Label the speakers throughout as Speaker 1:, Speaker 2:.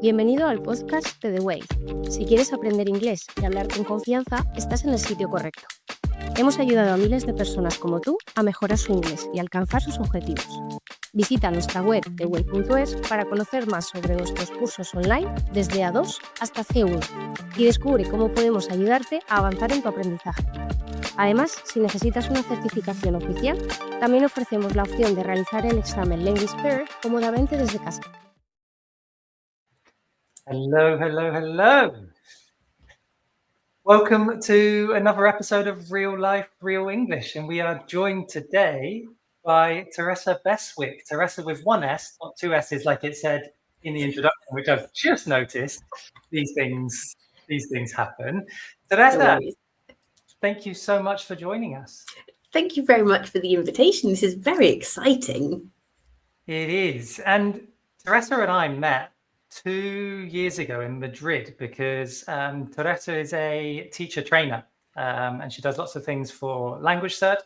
Speaker 1: Bienvenido al podcast de The Way. Si quieres aprender inglés y hablar con confianza, estás en el sitio correcto. Hemos ayudado a miles de personas como tú a mejorar su inglés y alcanzar sus objetivos. Visita nuestra web theway.es para conocer más sobre nuestros cursos online desde A2 hasta C1 y descubre cómo podemos ayudarte a avanzar en tu aprendizaje. Además, si necesitas una certificación oficial, también ofrecemos la opción de realizar el examen Language Pair cómodamente desde casa.
Speaker 2: Hello, hello, hello. Welcome to another episode of Real Life, Real English. And we are joined today by Teresa Bestwick. Teresa with one S, not two S's like it said in the introduction, which I've just noticed. These things happen. Teresa, thank you so much for joining us.
Speaker 3: Thank you very much for the invitation. This is very exciting.
Speaker 2: It is. And Teresa and I met 2 years ago in Madrid because Teresa is a teacher trainer and she does lots of things for language cert.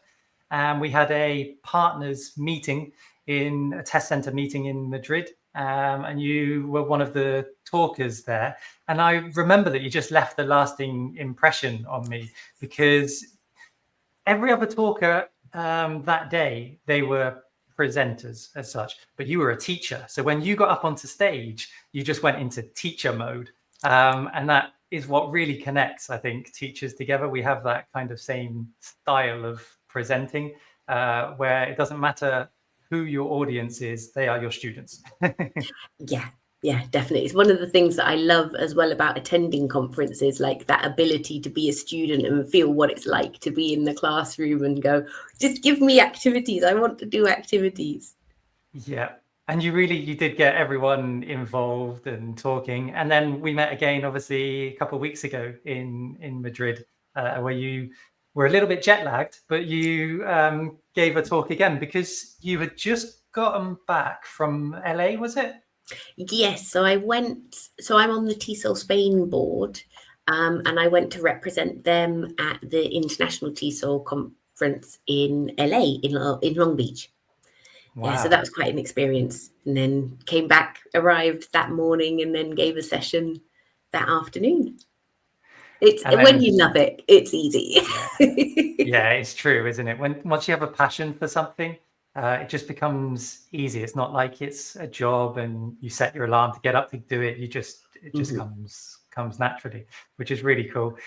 Speaker 2: And we had a partners meeting in a test center meeting in Madrid. And you were one of the talkers there. And I remember that you just left a lasting impression on me because every other talker that day, they were presenters as such, but you were a teacher. So when you got up onto stage, you just went into teacher mode. And that is what really connects, I think, teachers together. We have that kind of same style of presenting where it doesn't matter who your audience is, they are your students.
Speaker 3: Yeah, definitely. It's one of the things that I love as well about attending conferences, like that ability to be a student and feel what it's like to be in the classroom and go, just give me activities. I want to do activities.
Speaker 2: Yeah. And you did get everyone involved and talking. And then we met again, obviously, a couple of weeks ago in Madrid, where you were a little bit jet lagged, but you gave a talk again because you had just gotten back from LA, was it?
Speaker 3: Yes, so I'm on the TEFL Spain board, and I went to represent them at the International TEFL conference in LA, in Long Beach.
Speaker 2: Wow.
Speaker 3: Yeah, so that was quite an experience. And then came back, arrived that morning, and then gave a session that afternoon. When you love it, it's easy.
Speaker 2: Yeah, it's true, isn't it? Once you have a passion for something, it just becomes easy. It's not like it's a job and you set your alarm to get up to do it. It just comes naturally, which is really cool.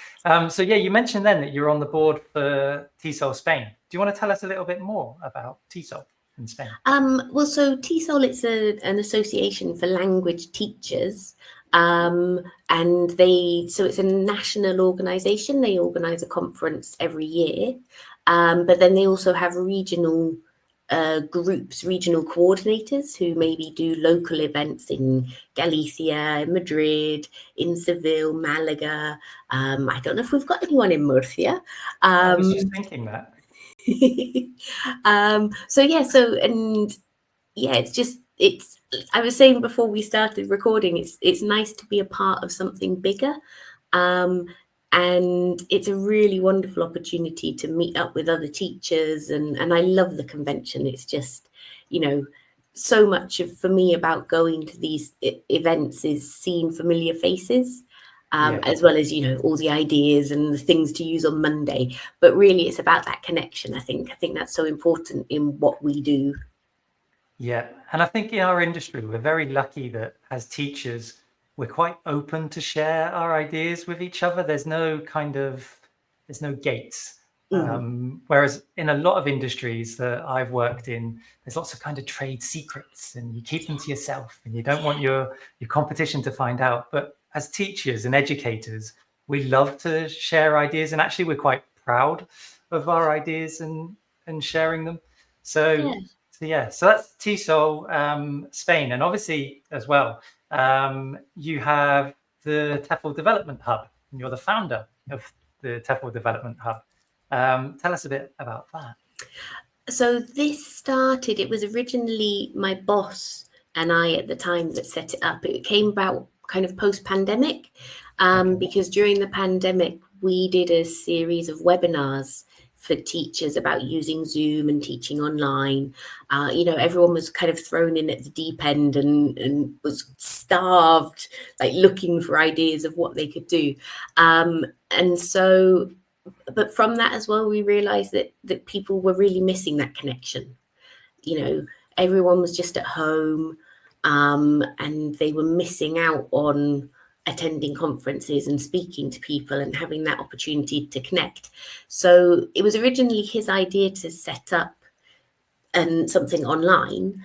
Speaker 2: So yeah, you mentioned then that you're on the board for TEFL Spain. Do you want to tell us a little bit more about TEFL in Spain?
Speaker 3: Well, so TEFL, it's an association for language teachers. And it's a national organization. They organize a conference every year. But then they also have regional groups, regional coordinators who maybe do local events in Galicia, Madrid, in Seville, Malaga. I don't know if we've got anyone in Murcia.
Speaker 2: I was just thinking that.
Speaker 3: I was saying before we started recording, it's nice to be a part of something bigger. And it's a really wonderful opportunity to meet up with other teachers. And I love the convention. It's just, so much for me about going to these events is seeing familiar faces, as well as, all the ideas and the things to use on Monday. But really, it's about that connection, I think. I think that's so important in what we do.
Speaker 2: Yeah. And I think in our industry, we're very lucky that as teachers, we're quite open to share our ideas with each other. There's no gates. Whereas in a lot of industries that I've worked in, there's lots of kind of trade secrets and you keep them to yourself and you don't want your competition to find out. But as teachers and educators, we love to share ideas, and actually we're quite proud of our ideas and sharing them. So that's TEFL Spain. And obviously as well, you have the TEFL Development Hub, and you're the founder of the TEFL Development Hub. Tell us a bit about that.
Speaker 3: So this started, it was originally my boss and I at the time that set it up. It came about kind of post-pandemic, because during the pandemic, we did a series of webinars for teachers about using Zoom and teaching online. Everyone was kind of thrown in at the deep end and was starved, like looking for ideas of what they could do. And so, but from that as well, we realized that people were really missing that connection. Everyone was just at home, and they were missing out on attending conferences and speaking to people and having that opportunity to connect. So it was originally his idea to set up something online.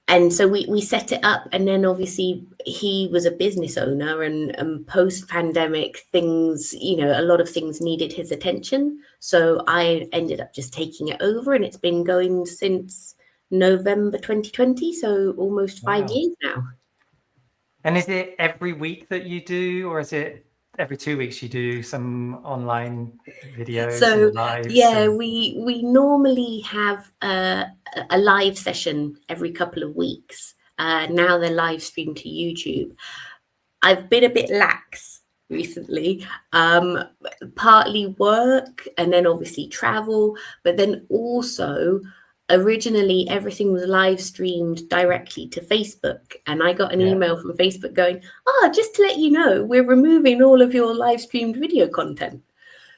Speaker 3: And so we set it up, and then obviously he was a business owner, and post-pandemic things, a lot of things needed his attention. So I ended up just taking it over, and it's been going since November 2020, so almost 5 years now.
Speaker 2: And is it every week that you do, or is it every 2 weeks you do some online videos and lives?
Speaker 3: Yeah, we normally have a live session every couple of weeks. Now they're live streamed to YouTube. I've been a bit lax recently, partly work and then obviously travel, but then also originally everything was live streamed directly to Facebook, and I got an email from Facebook going, just to let you know, we're removing all of your live streamed video content.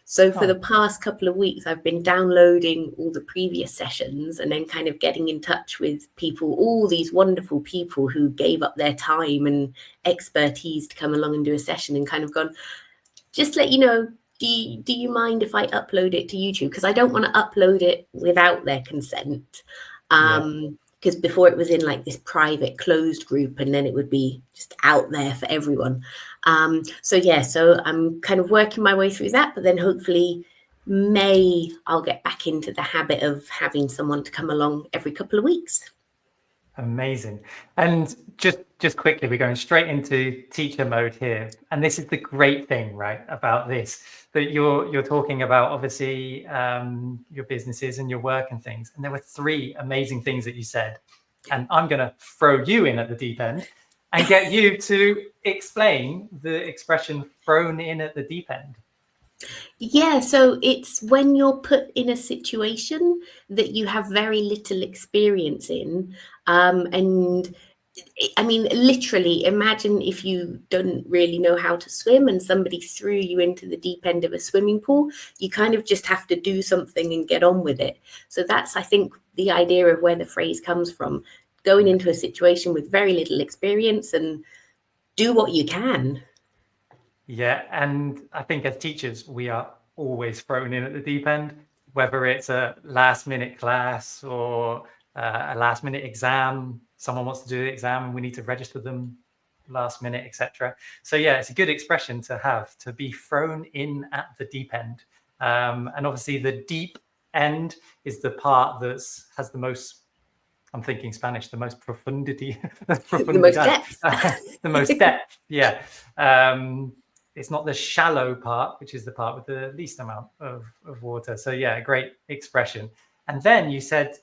Speaker 3: So for the past couple of weeks, I've been downloading all the previous sessions and then kind of getting in touch with people, all these wonderful people who gave up their time and expertise to come along and do a session, and kind of gone, just let you know, do you mind if I upload it to YouTube? Because I don't want to upload it without their consent. Because before it was in like this private closed group, and then it would be just out there for everyone. So I'm kind of working my way through that, but then hopefully May I'll get back into the habit of having someone to come along every couple of weeks.
Speaker 2: Amazing. And just quickly, we're going straight into teacher mode here. And this is the great thing, right, about this, that you're talking about, obviously, your businesses and your work and things. And there were 3 amazing things that you said. And I'm going to throw you in at the deep end and get you to explain the expression thrown in at the deep end.
Speaker 3: Yeah, so it's when you're put in a situation that you have very little experience in. And I mean, literally, imagine if you don't really know how to swim and somebody threw you into the deep end of a swimming pool. You kind of just have to do something and get on with it. So that's, I think, the idea of where the phrase comes from. Going into a situation with very little experience and do what you can.
Speaker 2: Yeah, and I think as teachers, we are always thrown in at the deep end, whether it's a last-minute class or a last-minute exam. Someone wants to do the exam and we need to register them last minute, etc. So yeah, it's a good expression to have, to be thrown in at the deep end. And obviously the deep end is the part that has the most, I'm thinking Spanish, the most profundity.
Speaker 3: The most depth.
Speaker 2: The most depth, yeah. It's not the shallow part, which is the part with the least amount of water. So yeah, great expression. And then you said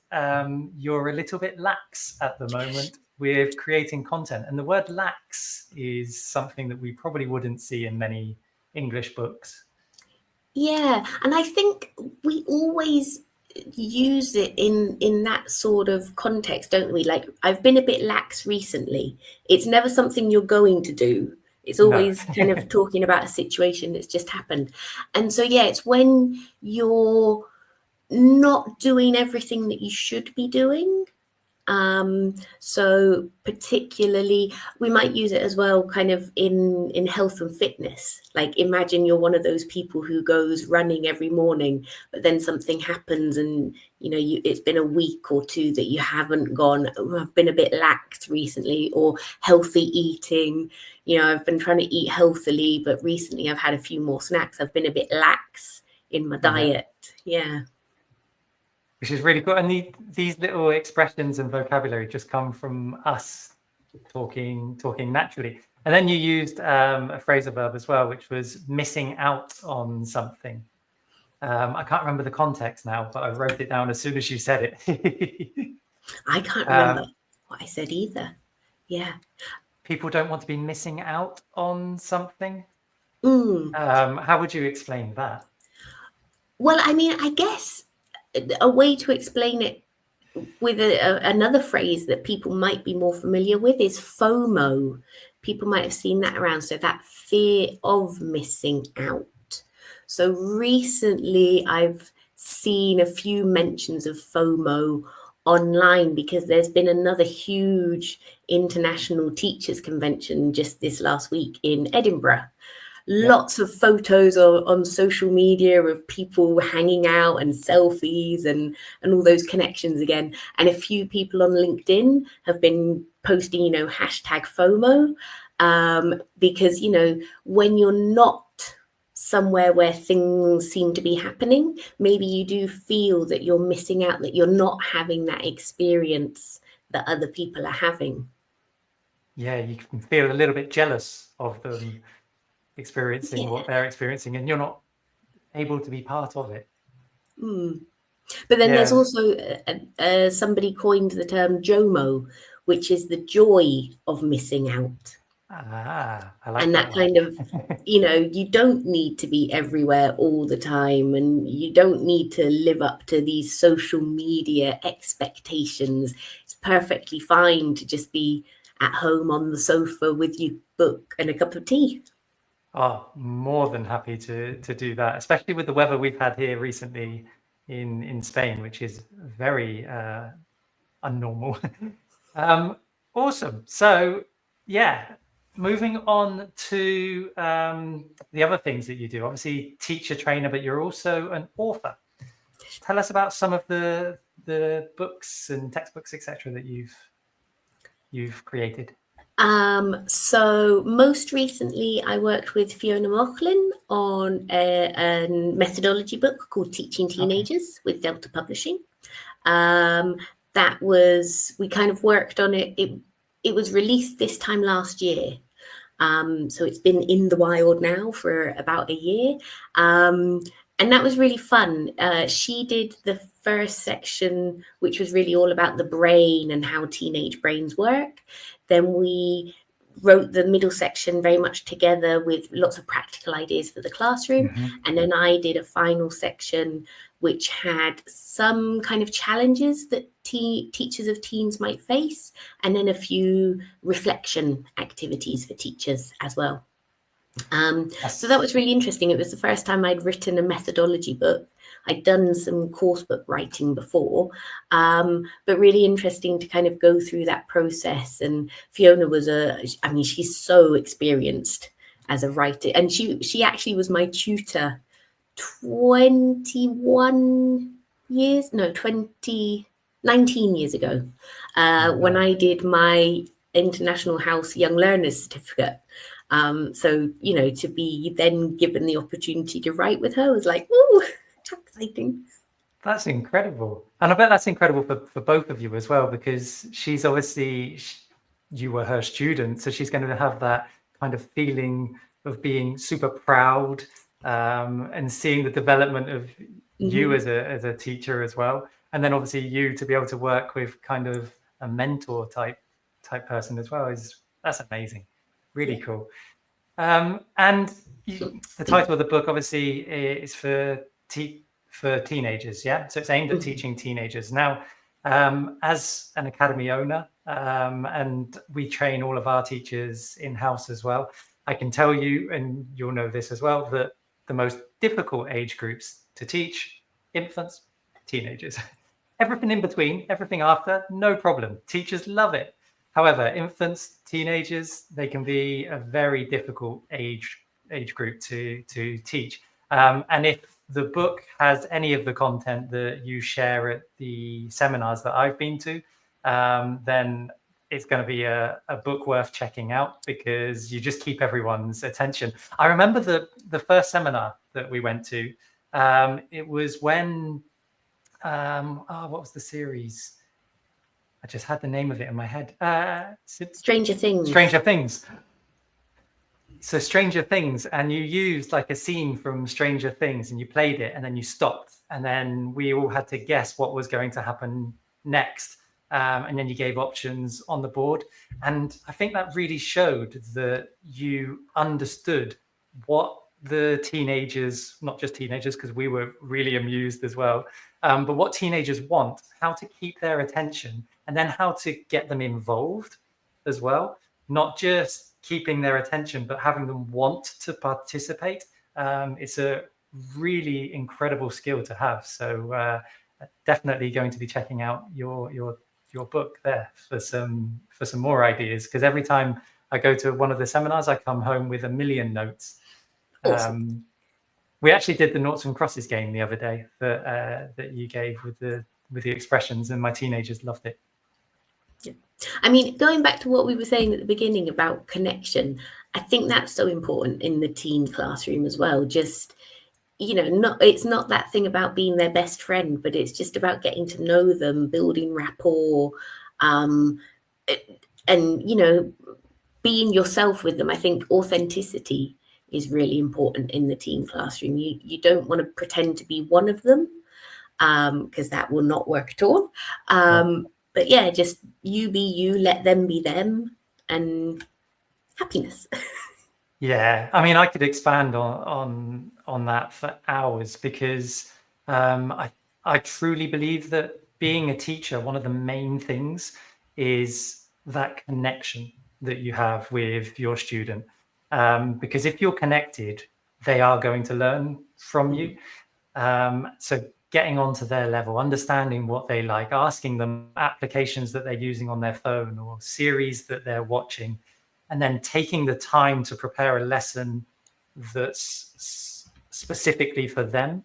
Speaker 2: you're a little bit lax at the moment with creating content. And the word lax is something that we probably wouldn't see in many English books.
Speaker 3: Yeah, and I think we always use it in that sort of context, don't we? Like, I've been a bit lax recently. It's never something you're going to do. It's always kind of talking about a situation that's just happened. And so, yeah, it's when you're not doing everything that you should be doing. So particularly, we might use it as well kind of in health and fitness. Like, imagine you're one of those people who goes running every morning, but then something happens and, you know, it's been a week or 2 that you haven't gone. I've been a bit lax recently. Or healthy eating. You know, I've been trying to eat healthily, but recently I've had a few more snacks. I've been a bit lax in my diet. Yeah.
Speaker 2: Which is really cool. And these little expressions and vocabulary just come from us talking naturally. And then you used a phrasal verb as well, which was missing out on something. I can't remember the context now, but I wrote it down as soon as you said it.
Speaker 3: I can't remember what I said either. Yeah.
Speaker 2: People don't want to be missing out on something.
Speaker 3: Mm.
Speaker 2: How would you explain that?
Speaker 3: Well, I mean, I guess a way to explain it with another phrase that people might be more familiar with is FOMO. People might have seen that around. So that fear of missing out. So recently I've seen a few mentions of FOMO online because there's been another huge international teachers convention just this last week in Edinburgh. Lots of photos on social media of people hanging out and selfies and all those connections again. And a few people on LinkedIn have been posting, hashtag FOMO, because, when you're not somewhere where things seem to be happening, maybe you do feel that you're missing out, that you're not having that experience that other people are having.
Speaker 2: Yeah, you can feel a little bit jealous of them experiencing what they're experiencing, and you're not able to be part of it.
Speaker 3: But then there's also somebody coined the term JOMO, which is the joy of missing out.
Speaker 2: I like
Speaker 3: and that kind of, you don't need to be everywhere all the time, and you don't need to live up to these social media expectations. It's perfectly fine to just be at home on the sofa with your book and a cup of tea.
Speaker 2: Oh, more than happy to do that, especially with the weather we've had here recently in Spain, which is very unnormal. Awesome. So moving on to the other things that you do. Obviously, teacher trainer, but you're also an author. Tell us about some of the books and textbooks, etc., that you've created.
Speaker 3: So most recently, I worked with Fiona Mochlin on a methodology book called Teaching Teenagers with Delta Publishing. We kind of worked on it. It was released this time last year. So it's been in the wild now for about a year. And that was really fun. She did the first section, which was really all about the brain and how teenage brains work. Then we wrote the middle section very much together with lots of practical ideas for the classroom. And then I did a final section which had some kind of challenges that teachers of teens might face, and then a few reflection activities for teachers as well. So that was really interesting. It was the first time I'd written a methodology book. I'd done some course book writing before, but really interesting to kind of go through that process. And Fiona she's so experienced as a writer, and she actually was my tutor 19 years ago, when I did my International House Young Learners Certificate. So, to be then given the opportunity to write with her was like, ooh, exciting.
Speaker 2: That's incredible. And I bet that's incredible for both of you as well, because she's obviously, you were her student, so she's going to have that kind of feeling of being super proud and seeing the development of you as a teacher as well. And then obviously you to be able to work with kind of a mentor type person as well that's amazing. Really cool. And the title of the book obviously is for teenagers, yeah? So it's aimed at teaching teenagers. Now, as an academy owner, and we train all of our teachers in-house as well, I can tell you, and you'll know this as well, that the most difficult age groups to teach: infants, teenagers. Everything in between, everything after, no problem. Teachers love it. However, infants, teenagers, they can be a very difficult age group to teach. And if the book has any of the content that you share at the seminars that I've been to, then it's going to be a book worth checking out, because you just keep everyone's attention. I remember the first seminar that we went to. It was when, what was the series? I just had the name of it in my head.
Speaker 3: Stranger Things.
Speaker 2: Stranger Things. So Stranger Things, and you used like a scene from Stranger Things, and you played it, and then you stopped, and then we all had to guess what was going to happen next. And then you gave options on the board. And I think that really showed that you understood what the teenagers, not just teenagers, because we were really amused as well, but what teenagers want, how to keep their attention, and then how to get them involved as well. Not just keeping their attention, but having them want to participate. It's a really incredible skill to have. So definitely going to be checking out your book there for some more ideas, because every time I go to one of the seminars, I come home with a million notes.
Speaker 3: Awesome.
Speaker 2: We actually did the noughts and crosses game the other day that you gave with the expressions, and my teenagers loved it.
Speaker 3: Yeah. I mean, going back to what we were saying at the beginning about connection, I think that's so important in the teen classroom as well. Just, it's not that thing about being their best friend, but it's just about getting to know them, building rapport, and being yourself with them. I think authenticity is really important in the teen classroom. You don't want to pretend to be one of them, because that will not work at all. But yeah, just you be you, let them be them, and happiness.
Speaker 2: Yeah, I mean, I could expand on that for hours, because I truly believe that being a teacher, one of the main things is that connection that you have with your student. Because if you're connected, they are going to learn from you. So getting onto their level, understanding what they like, asking them applications that they're using on their phone or series that they're watching, and then taking the time to prepare a lesson that's specifically for them.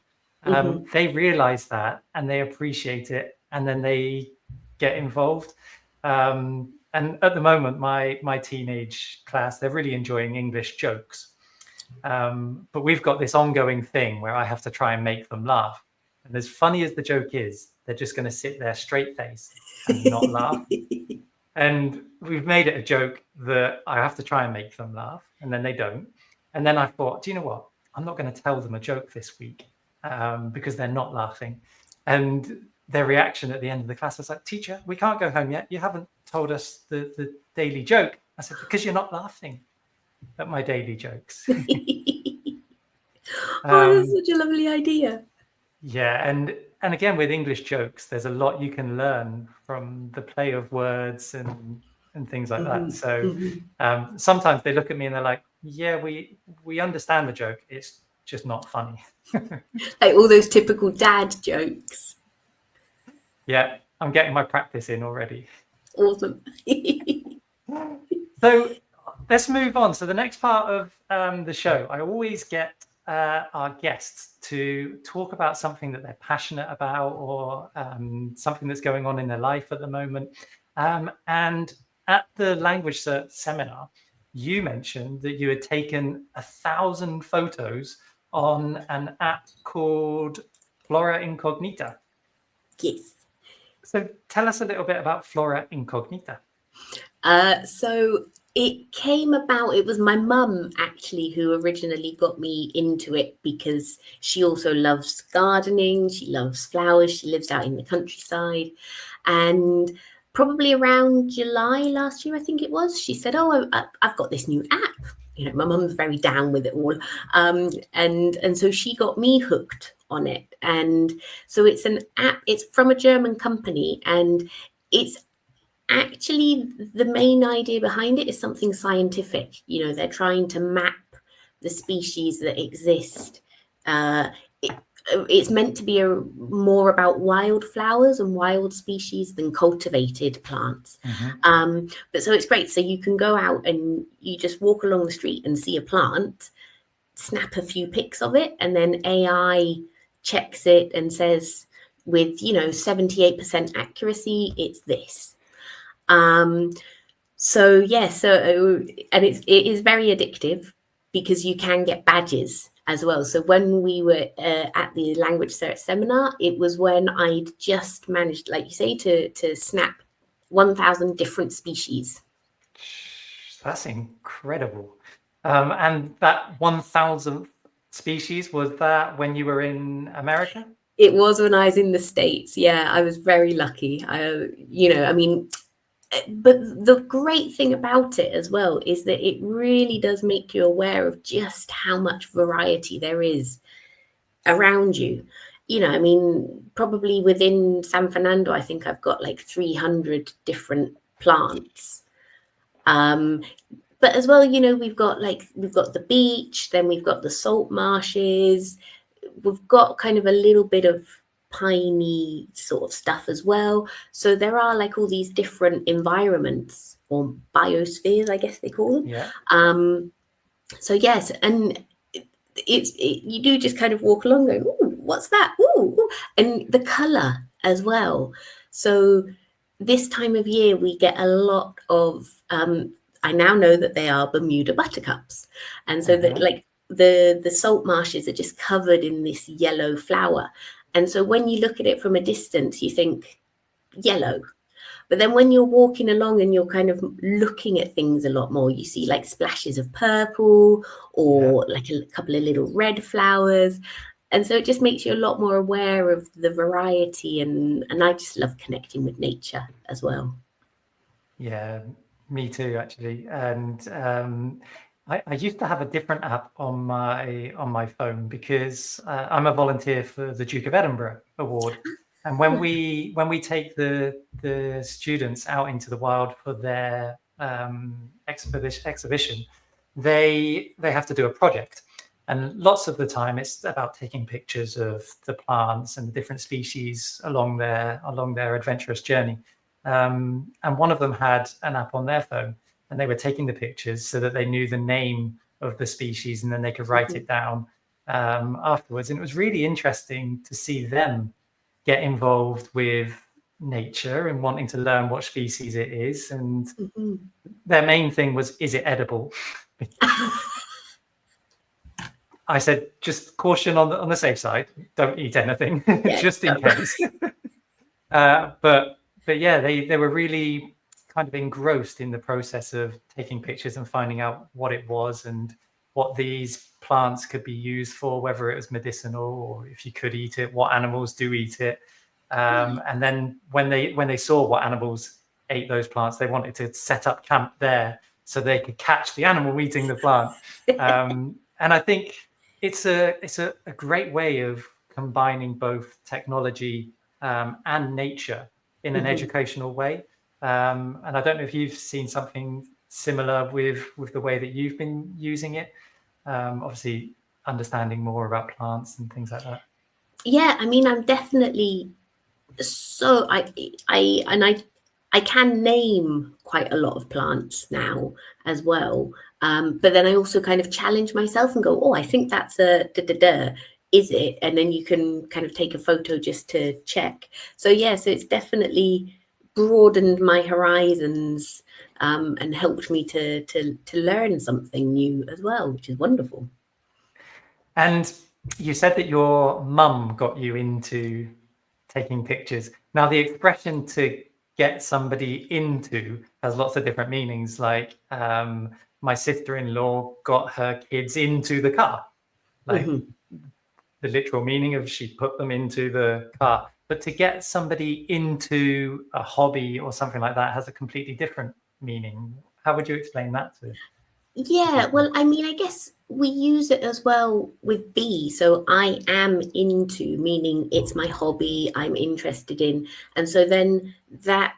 Speaker 2: They realize that and they appreciate it, and then they get involved. And at the moment, my teenage class, they're really enjoying English jokes. But we've got this ongoing thing where I have to try and make them laugh. And as funny as the joke is, they're just going to sit there straight faced and not laugh. And we've made it a joke that I have to try and make them laugh, and then they don't. And then I thought, do you know what? I'm not going to tell them a joke this week because they're not laughing. And their reaction at the end of the class was like, "Teacher, we can't go home yet. You haven't told us the daily joke." I said, "Because you're not laughing at my daily jokes."
Speaker 3: That's such a lovely idea.
Speaker 2: Yeah, and again, with English jokes, there's a lot you can learn from the play of words and things like that. So sometimes they look at me and they're like, "Yeah, we understand the joke. It's just not funny."
Speaker 3: Like all those typical dad jokes.
Speaker 2: Yeah, I'm getting my practice in already.
Speaker 3: Awesome.
Speaker 2: So let's move on. So the next part of the show, I always get our guests to talk about something that they're passionate about, or something that's going on in their life at the moment. And at the language search seminar, you mentioned that you had taken 1,000 photos on an app called Flora Incognita.
Speaker 3: Yes.
Speaker 2: So tell us a little bit about Flora Incognita.
Speaker 3: So it came about, it was my mum actually who originally got me into it, because she also loves gardening, she loves flowers, she lives out in the countryside. And probably around July last year, I think it was, she said, "Oh, I've got this new app." My mum's very down with it all. And so she got me hooked on it. And so it's an app, it's from a German company, and it's actually, the main idea behind it is something scientific. They're trying to map the species that exist. It's meant to be more about wildflowers and wild species than cultivated plants. But so it's great. So you can go out and you just walk along the street and see a plant, snap a few pics of it, and then AI checks it and says with 78% accuracy, it's this. So and it is very addictive, because you can get badges as well. So when we were at the language search seminar, it was when I'd just managed, like you say, to snap 1,000 different species.
Speaker 2: That's incredible. And that 1,000th species, was that when you were in America?
Speaker 3: It was when I was in the States. Yeah, I was very lucky. but the great thing about it as well is that it really does make you aware of just how much variety there is around you. I mean, probably within San Fernando, I think I've got like 300 different plants. But as well, we've got the beach, then we've got the salt marshes, we've got kind of a little bit of piney sort of stuff as well. So there are like all these different environments, or biospheres, I guess they call them.
Speaker 2: Yeah.
Speaker 3: So yes, and you do just kind of walk along going, ooh, what's that? Ooh, and the color as well. So this time of year we get a lot of I now know that they are Bermuda buttercups, and so that like the salt marshes are just covered in this yellow flower, and so when you look at it from a distance you think yellow, but then when you're walking along and you're kind of looking at things a lot more, you see like splashes of purple or like a couple of little red flowers. And so it just makes you a lot more aware of the variety. And I just love connecting with nature as well.
Speaker 2: Yeah, me too, actually. And I used to have a different app on my phone because I'm a volunteer for the Duke of Edinburgh Award. And when we take the students out into the wild for their exhibition, they have to do a project. And lots of the time it's about taking pictures of the plants and the different species along their adventurous journey. And one of them had an app on their phone, and they were taking the pictures so that they knew the name of the species, and then they could write it down afterwards. And it was really interesting to see them get involved with nature and wanting to learn what species it is. And their main thing was, is it edible? I said, just caution on the safe side. Don't eat anything, just in case. But yeah, they were really kind of engrossed in the process of taking pictures and finding out what it was and what these plants could be used for, whether it was medicinal or if you could eat it, what animals do eat it. And then when they saw what animals ate those plants, they wanted to set up camp there so they could catch the animal eating the plant. And I think it's a great way of combining both technology and nature in an educational way. And I don't know if you've seen something similar with the way that you've been using it. Obviously, understanding more about plants and things like that.
Speaker 3: Yeah, I mean, I'm definitely so I can name quite a lot of plants now as well. But then I also kind of challenge myself and go, oh, I think that's a da-da-da. Is it? And then you can kind of take a photo just to check. So yeah, so it's definitely broadened my horizons and helped me to learn something new as well, which is wonderful.
Speaker 2: And you said that your mum got you into taking pictures. Now, the expression to get somebody into has lots of different meanings. Like my sister-in-law got her kids into the car. Like the literal meaning of she put them into the car. But to get somebody into a hobby or something like that has a completely different meaning. How would you explain that to?
Speaker 3: Yeah, well, I mean, I guess we use it as well with be. So I am into, meaning it's my hobby, I'm interested in. And so then that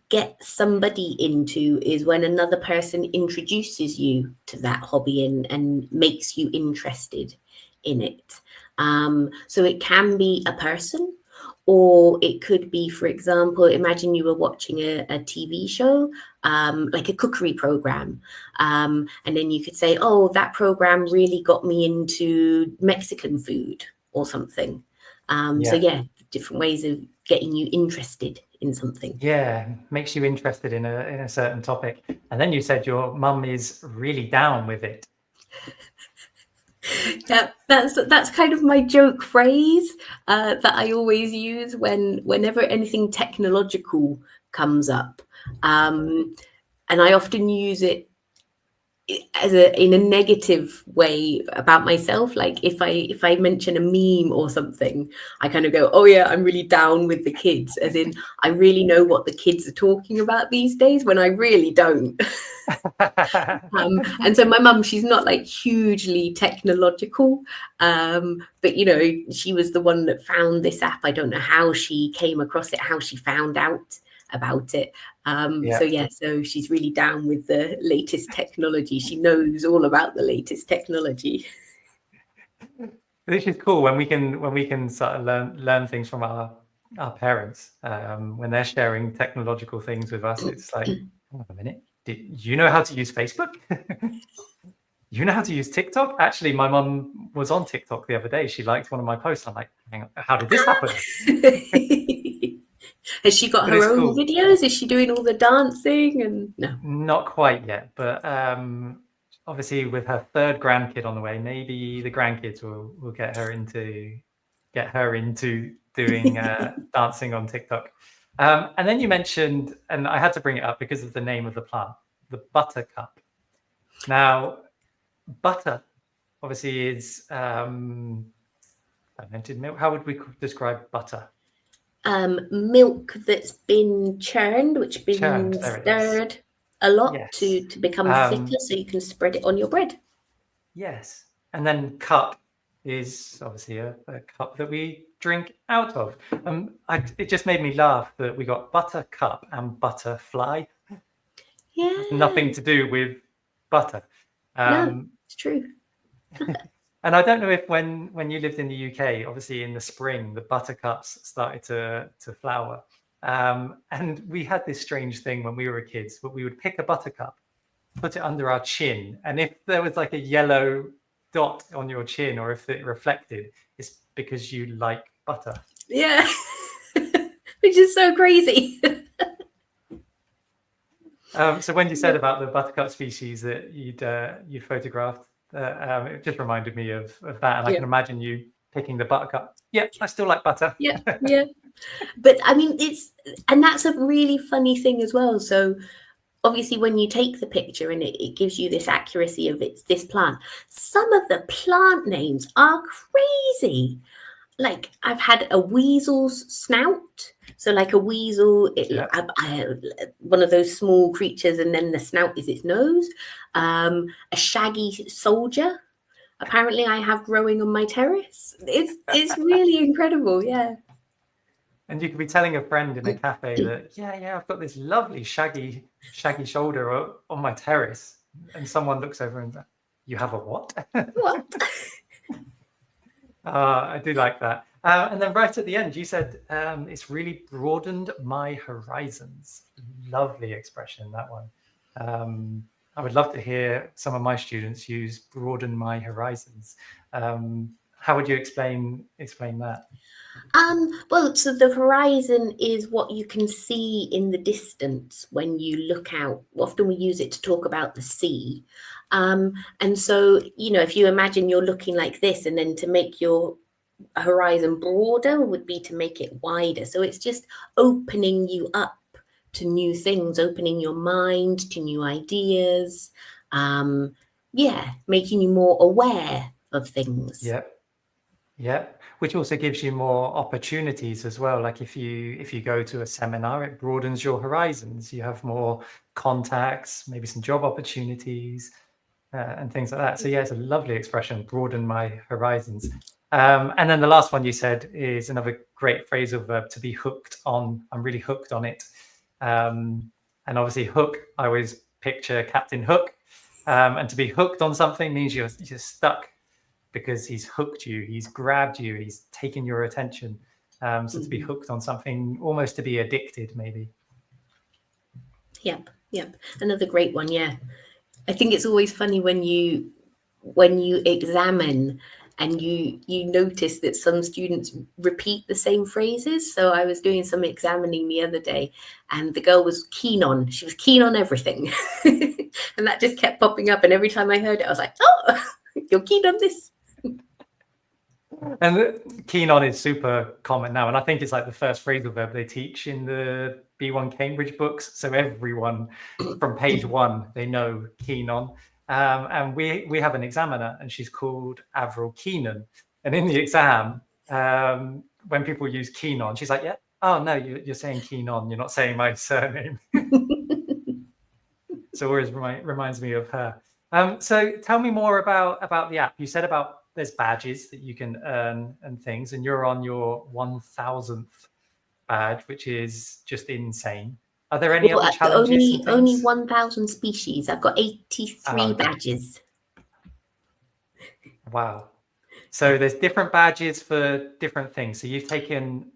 Speaker 3: get somebody into is when another person introduces you to that hobby and makes you interested in it. So it can be a person, or it could be, for example, imagine you were watching a TV show, like a cookery program. And then you could say, oh, that program really got me into Mexican food or something. So yeah, different ways of getting you interested in something.
Speaker 2: Yeah, makes you interested in a certain topic. And then you said your mum is really down with it.
Speaker 3: Yeah, that's kind of my joke phrase that I always use whenever anything technological comes up, and I often use it in a negative way about myself. Like if I mention a meme or something, I kind of go, oh yeah, I'm really down with the kids, as in I really know what the kids are talking about these days, when I really don't. And so my mum, she's not like hugely technological, but you know, she was the one that found this app. I don't know how she came across it, how she found out about it. So she's really down with the latest technology. She knows all about the latest technology.
Speaker 2: Which is cool when we can sort of learn things from our parents, when they're sharing technological things with us. It's like, hold on a minute, did you know how to use Facebook? You know how to use TikTok? Actually, my mum was on TikTok the other day. She liked one of my posts. I'm like, hang on, how did this happen?
Speaker 3: Has she got her own videos? Is she doing all the dancing? And no,
Speaker 2: not quite yet, but obviously with her third grandkid on the way, maybe the grandkids will get her into doing dancing on TikTok. And then you mentioned, and I had to bring it up because of the name of the plant, the Buttercup. Now, butter obviously is fermented milk. How would we describe butter?
Speaker 3: Milk that's been churned, which been stirred a lot to become thicker, so you can spread it on your bread.
Speaker 2: Yes. And then cup is obviously a cup that we drink out of. It just made me laugh that we got buttercup and butterfly.
Speaker 3: Yeah.
Speaker 2: Nothing to do with butter.
Speaker 3: No, it's true.
Speaker 2: And I don't know if when you lived in the UK, obviously in the spring, the buttercups started to flower. And we had this strange thing when we were kids, but we would pick a buttercup, put it under our chin. And if there was like a yellow dot on your chin, or if it reflected, it's because you like butter.
Speaker 3: Yeah, which is so crazy.
Speaker 2: So when you said about the buttercup species that you'd photographed, it just reminded me of that. And I can imagine you picking the buttercup. Yeah, I still like butter.
Speaker 3: Yeah. But I mean, and that's a really funny thing as well. So obviously when you take the picture and it gives you this accuracy of it's this plant, some of the plant names are crazy. Like I've had a weasel's snout. So like a weasel, one of those small creatures, and then the snout is its nose. A shaggy soldier, apparently I have growing on my terrace. It's really incredible, yeah.
Speaker 2: And you could be telling a friend in a cafe that, I've got this lovely shaggy shoulder on my terrace. And someone looks over and says, you have a what?
Speaker 3: What?
Speaker 2: I do like that. And then right at the end, you said, it's really broadened my horizons. Lovely expression, that one. I would love to hear some of my students use broaden my horizons. How would you explain that?
Speaker 3: Well, so the horizon is what you can see in the distance when you look out. Often we use it to talk about the sea. And so, you know, if you imagine you're looking like this, and then to make your horizon broader would be to make it wider. So it's just opening you up to new things, opening your mind to new ideas. Making you more aware of things.
Speaker 2: Yeah. Which also gives you more opportunities as well. Like if you go to a seminar, it broadens your horizons. You have more contacts, maybe some job opportunities, and things like that. So yeah, it's a lovely expression, broaden my horizons. And then the last one you said is another great phrasal verb, to be hooked on. I'm really hooked on it. And obviously hook, I always picture Captain Hook. And to be hooked on something means you're stuck, because he's hooked you, he's grabbed you, he's taken your attention. So to be hooked on something, almost to be addicted, maybe.
Speaker 3: Yep. Another great one, yeah. I think it's always funny when you examine and you notice that some students repeat the same phrases. So I was doing some examining the other day, and the girl was keen on everything. And that just kept popping up. And every time I heard it, I was like, oh, you're keen on this.
Speaker 2: And keen on is super common now. And I think it's like the first phrasal verb they teach in the B1 Cambridge books. So everyone from page 1, they know keen on. And we have an examiner, and she's called Avril Keenan. And in the exam, when people use Keenan, she's like, yeah, oh no, you're saying Keenan, you're not saying my surname. So always reminds me of her. So tell me more about the app. You said about there's badges that you can earn and things, and you're on your 1000th badge, which is just insane. Are there any other challenges and
Speaker 3: Only
Speaker 2: things?
Speaker 3: 1,000 species. I've got 83
Speaker 2: okay.
Speaker 3: badges.
Speaker 2: Wow. So there's different badges for different things. So you've taken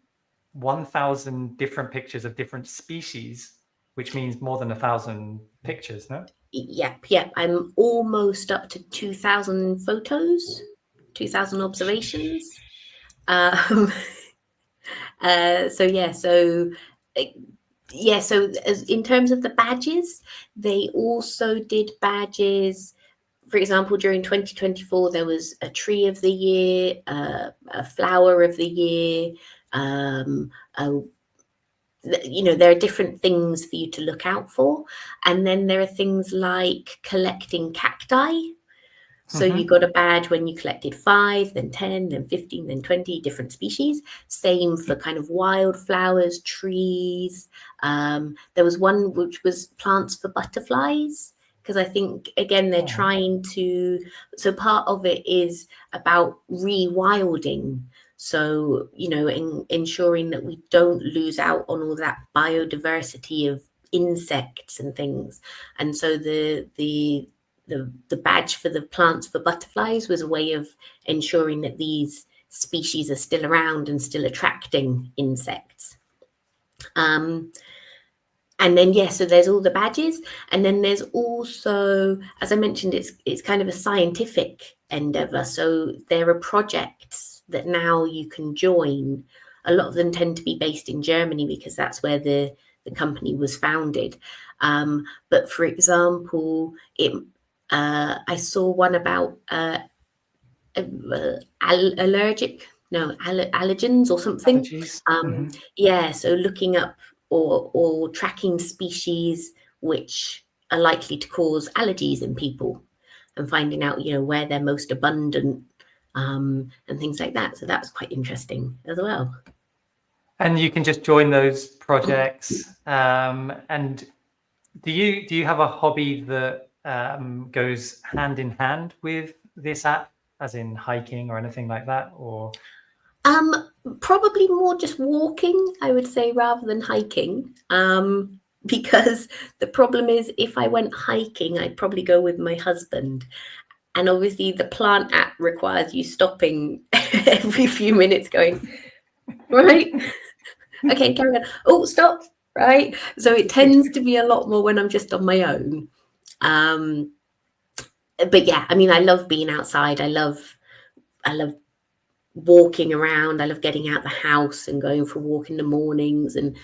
Speaker 2: 1,000 different pictures of different species, which means more than 1,000 pictures, no?
Speaker 3: Yep. I'm almost up to 2,000 photos, 2,000 observations. So as in terms of the badges, they also did badges. For example, during 2024, there was a tree of the year, a flower of the year. There are different things for you to look out for. And then there are things like collecting cacti. So you got a badge when you collected 5, then 10, then 15, then 20 different species. Same for kind of wildflowers, trees. There was one which was plants for butterflies, because I think, again, they're trying to... So part of it is about rewilding. So, ensuring that we don't lose out on all that biodiversity of insects and things. And so the badge for the plants for butterflies was a way of ensuring that these species are still around and still attracting insects. And then, so there's all the badges. And then there's also, as I mentioned, it's kind of a scientific endeavor. So there are projects that now you can join. A lot of them tend to be based in Germany because that's where the company was founded. But for example, I saw one about allergens or something.
Speaker 2: Allergies.
Speaker 3: So looking up or tracking species which are likely to cause allergies in people and finding out, where they're most abundant, and things like that. So that was quite interesting as well.
Speaker 2: And you can just join those projects. And do you have a hobby that goes hand in hand with this app, as in hiking or anything like that? Or
Speaker 3: probably more just walking, I would say, rather than hiking. Because the problem is, if I went hiking, I'd probably go with my husband. And obviously the plant app requires you stopping every few minutes going, right? Okay, carry on. Oh, stop. Right. So it tends to be a lot more when I'm just on my own. But yeah, I mean, I love being outside. I love walking around. I love getting out the house and going for a walk in the mornings and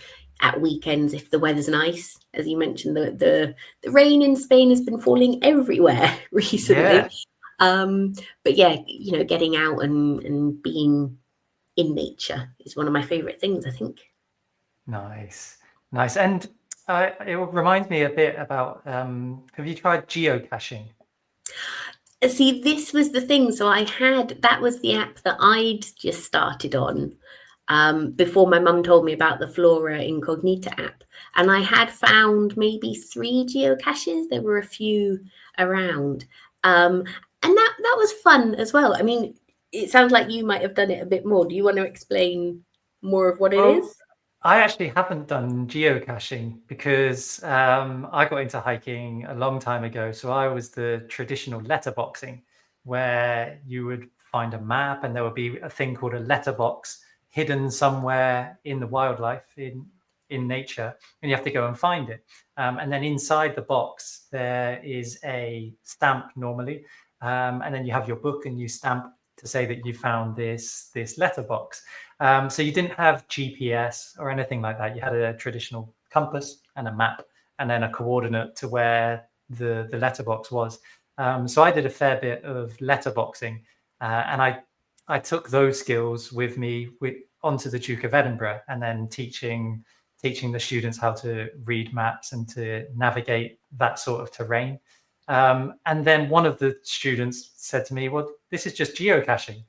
Speaker 3: at weekends if the weather's nice. As you mentioned, the rain in Spain has been falling everywhere recently. But yeah, getting out and being in nature is one of my favorite things, I think.
Speaker 2: Nice. And it reminds me a bit about, have you tried geocaching?
Speaker 3: See, this was the thing. So that was the app that I'd just started on before my mum told me about the Flora Incognita app. And I had found maybe 3 geocaches. There were a few around. And that was fun as well. I mean, it sounds like you might have done it a bit more. Do you want to explain more of what it is?
Speaker 2: I actually haven't done geocaching because I got into hiking a long time ago. So I was the traditional letterboxing, where you would find a map and there would be a thing called a letterbox hidden somewhere in the wildlife, in nature, and you have to go and find it. And then inside the box, there is a stamp normally. And then you have your book and you stamp to say that you found this letterbox. So you didn't have GPS or anything like that. You had a traditional compass and a map and then a coordinate to where the letterbox was. So I did a fair bit of letterboxing, and I took those skills with me onto the Duke of Edinburgh, and then teaching the students how to read maps and to navigate that sort of terrain. And then one of the students said to me, well, this is just geocaching.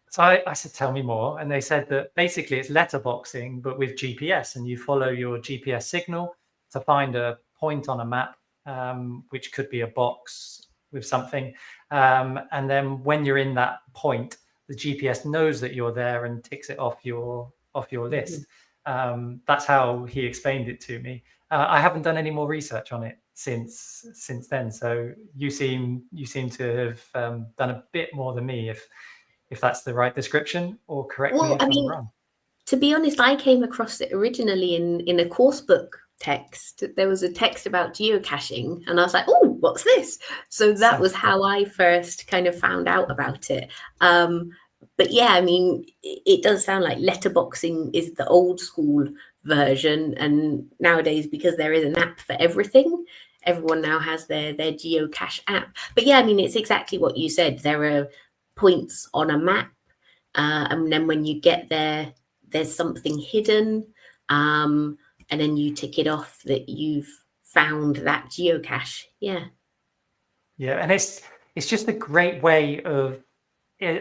Speaker 2: So I said, tell me more. And they said that basically it's letterboxing, but with GPS, and you follow your GPS signal to find a point on a map, which could be a box with something. And then when you're in that point, the GPS knows that you're there and ticks it off your list. That's how he explained it to me. I haven't done any more research on it since then. So you seem to have done a bit more than me, if that's the right description, or correct me if I'm wrong.
Speaker 3: To be honest, I came across it originally in a course book text. There was a text about geocaching, and I was like, oh, what's this? So that was how I first kind of found out about it. But yeah, I mean, it does sound like letterboxing is the old school version, and nowadays, because there is an app for everything, everyone now has their geocache app. But yeah, I mean, it's exactly what you said. There are points on a map, and then when you get there, there's something hidden, and then you tick it off that you've found that geocache. Yeah,
Speaker 2: and it's just a great way of,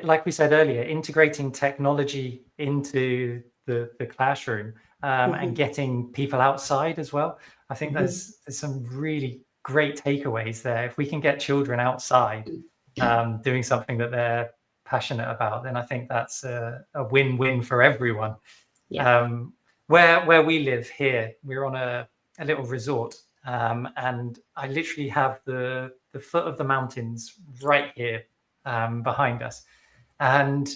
Speaker 2: like we said earlier, integrating technology into the classroom, and getting people outside as well. I think there's some really great takeaways there. If we can get children outside doing something that they're passionate about, then I think that's a win-win for everyone.
Speaker 3: Yeah.
Speaker 2: Where we live here, we're on a little resort, and I literally have the foot of the mountains right here behind us. And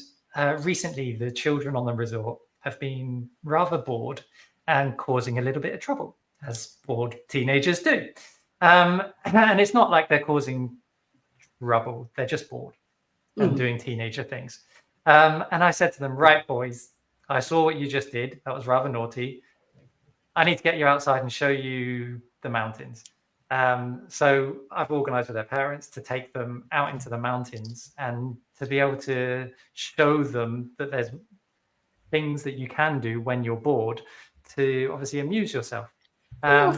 Speaker 2: recently, the children on the resort have been rather bored and causing a little bit of trouble, as bored teenagers do. And it's not like they're causing trouble, they're just bored and doing teenager things. And I said to them, right, boys, I saw what you just did. That was rather naughty. I need to get you outside and show you the mountains. So I've organized with their parents to take them out into the mountains and to be able to show them that there's things that you can do when you're bored to obviously amuse yourself.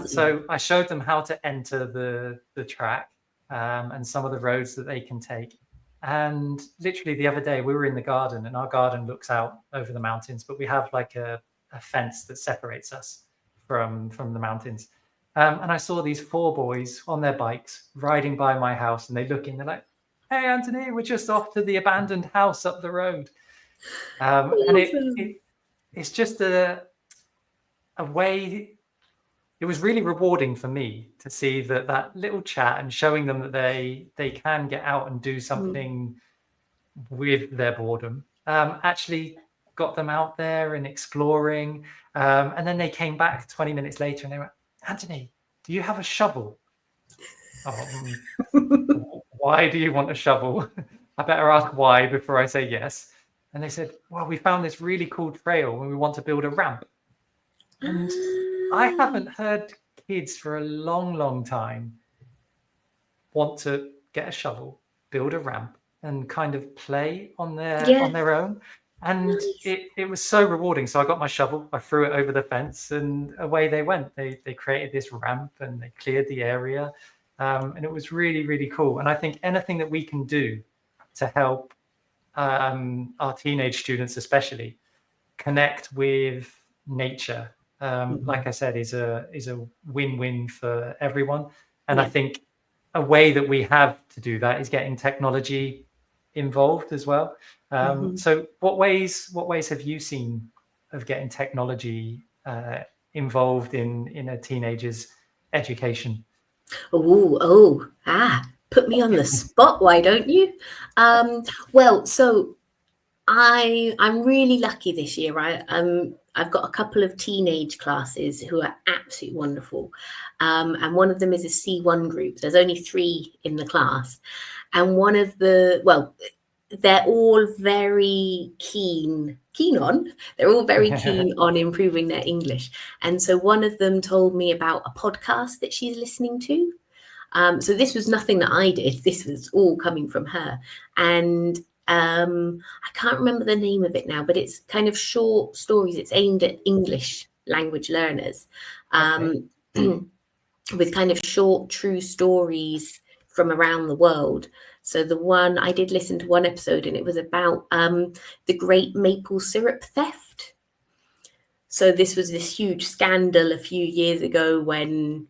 Speaker 2: So I showed them how to enter the track, and some of the roads that they can take. And literally the other day we were in the garden, and our garden looks out over the mountains, but we have like a fence that separates us from the mountains. And I saw these 4 boys on their bikes riding by my house, and they look in, they're like, hey, Anthony, we're just off to the abandoned house up the road. And it's just a way. It was really rewarding for me to see that little chat and showing them that they can get out and do something with their boredom. Actually got them out there and exploring. And then they came back 20 minutes later and they went, Anthony, do you have a shovel? Why do you want a shovel? I better ask why before I say yes. And they said, well, we found this really cool trail and we want to build a ramp. And I haven't heard kids for a long, long time want to get a shovel, build a ramp, and kind of play on their own. And it was so rewarding. So I got my shovel, I threw it over the fence, and away they went. They created this ramp and they cleared the area. And it was really, really cool. And I think anything that we can do to help our teenage students especially connect with nature, like I said, is a win-win for everyone. And I think a way that we have to do that is getting technology involved as well. So what ways have you seen of getting technology involved in a teenager's education?
Speaker 3: Put me on the spot, why don't you? Well, so I'm really lucky this year, right? I've got a couple of teenage classes who are absolutely wonderful. And one of them is a C1 group. There's only 3 in the class. And they're all very they're all very keen on improving their English. And so one of them told me about a podcast that she's listening to. So this was nothing that I did. This was all coming from her. And I can't remember the name of it now, but it's kind of short stories. It's aimed at English language learners. with kind of short, true stories from around the world. So the one I did listen to one episode, and it was about the great maple syrup theft. So this was this huge scandal a few years ago when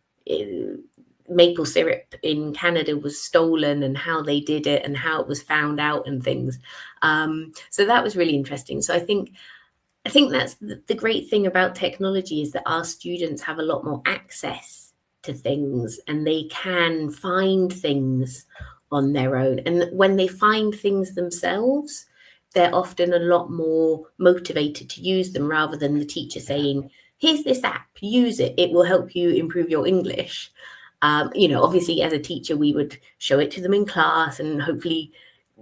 Speaker 3: maple syrup in Canada was stolen, and how they did it and how it was found out and things. So that was really interesting. So I think that's the great thing about technology, is that our students have a lot more access to things, and they can find things on their own. And when they find things themselves, they're often a lot more motivated to use them, rather than the teacher saying, here's this app, use it, it will help you improve your English. Obviously as a teacher, we would show it to them in class and hopefully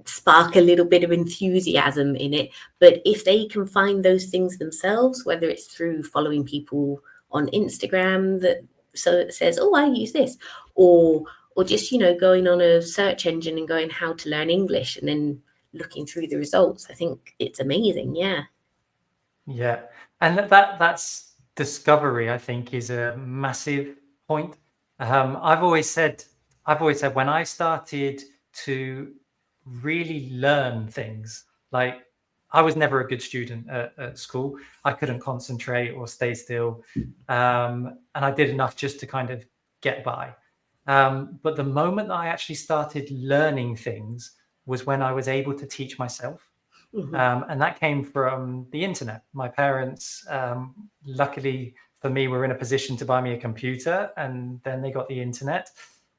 Speaker 3: spark a little bit of enthusiasm in it. But if they can find those things themselves, whether it's through following people on Instagram that says, oh, I use this, or just, going on a search engine and going how to learn English, and then looking through the results, I think it's amazing.
Speaker 2: Yeah. And that's discovery, I think, is a massive point. I've always said when I started to really learn things, like I was never a good student at school. I couldn't concentrate or stay still. And I did enough just to kind of get by. But the moment that I actually started learning things was when I was able to teach myself. And that came from the internet. My parents, luckily for me, were in a position to buy me a computer, and then they got the internet.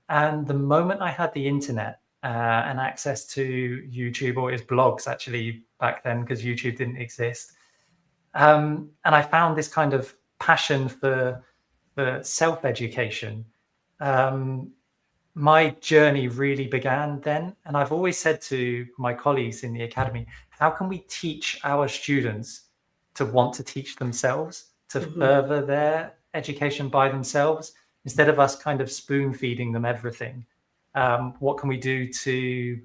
Speaker 2: And the moment I had the internet and access to YouTube, or it was blogs actually back then, because YouTube didn't exist, and I found this kind of passion for self-education, my journey really began then. And I've always said to my colleagues in the academy, how can we teach our students to want to teach themselves, to further their education by themselves, instead of us kind of spoon feeding them everything? What can we do to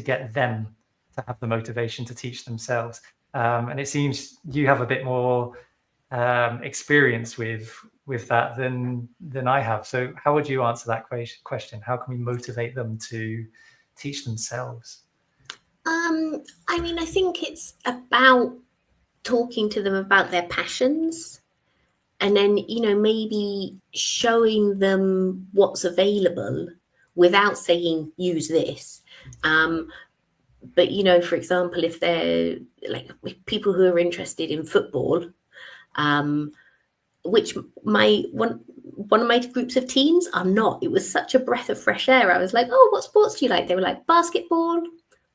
Speaker 2: get them to have the motivation to teach themselves? And it seems you have a bit more experience with that than I have. So how would you answer that question? How can we motivate them to teach themselves?
Speaker 3: I think it's about talking to them about their passions, and then, maybe showing them what's available without saying, use this. But, for example, if they're like people who are interested in football, which one of my groups of teens are not. It was such a breath of fresh air. I was like, oh, what sports do you like? They were like, basketball,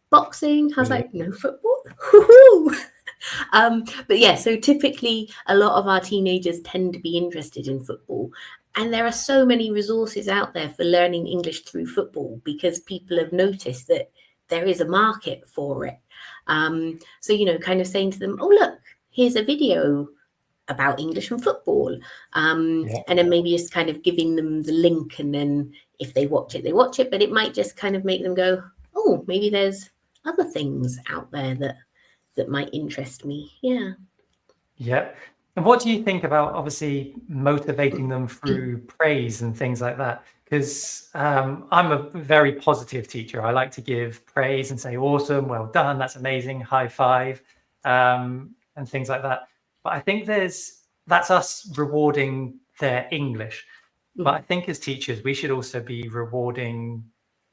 Speaker 3: boxing. I was like, no football. But yeah, so typically a lot of our teenagers tend to be interested in football. And there are so many resources out there for learning English through football, because people have noticed that there is a market for it. So, kind of saying to them, oh, look, here's a video about English and football. And then maybe just kind of giving them the link, and then if they watch it, they watch it. But it might just kind of make them go, oh, maybe there's other things out there that might interest me.
Speaker 2: Yeah. And what do you think about, obviously, motivating them through praise and things like that? Because I'm a very positive teacher. I like to give praise and say, awesome, well done, that's amazing, high five, and things like that. But I think that's us rewarding their English. But I think as teachers, we should also be rewarding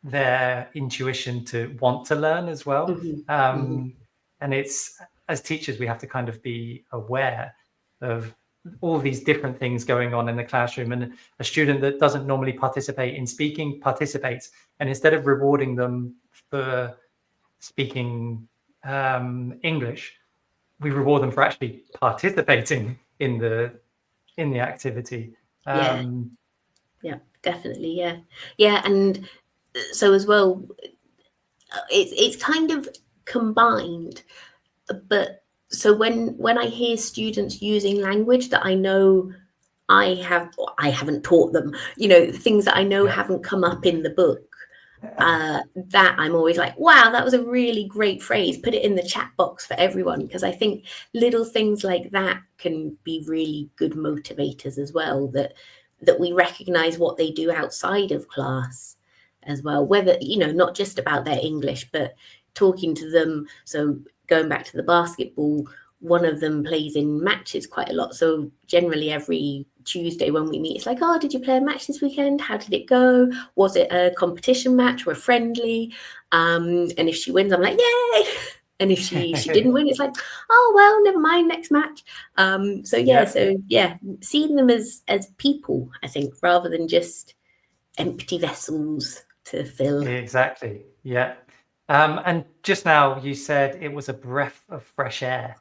Speaker 2: their intuition to want to learn as well. And it's, as teachers, we have to kind of be aware of all these different things going on in the classroom. And a student that doesn't normally participate in speaking participates. And instead of rewarding them for speaking English, we reward them for actually participating in the activity.
Speaker 3: Yeah, definitely. Yeah. And so as well, it's kind of combined. But so when I hear students using language that I know I haven't taught them, things that I know haven't come up in the book, that I'm always like, wow, that was a really great phrase. Put it in the chat box for everyone, because I think little things like that can be really good motivators as well, that that we recognize what they do outside of class as well, whether, not just about their English, but talking to them. So going back to the basketball, one of them plays in matches quite a lot. So generally every Tuesday when we meet, it's like, oh, did you play a match this weekend? How did it go? Was it a competition match or a friendly? And if she wins, I'm like, yay. And if she didn't win, it's like, oh, well, never mind, next match. Seeing them as people, I think, rather than just empty vessels to fill.
Speaker 2: Exactly. Yeah. And just now you said it was a breath of fresh air.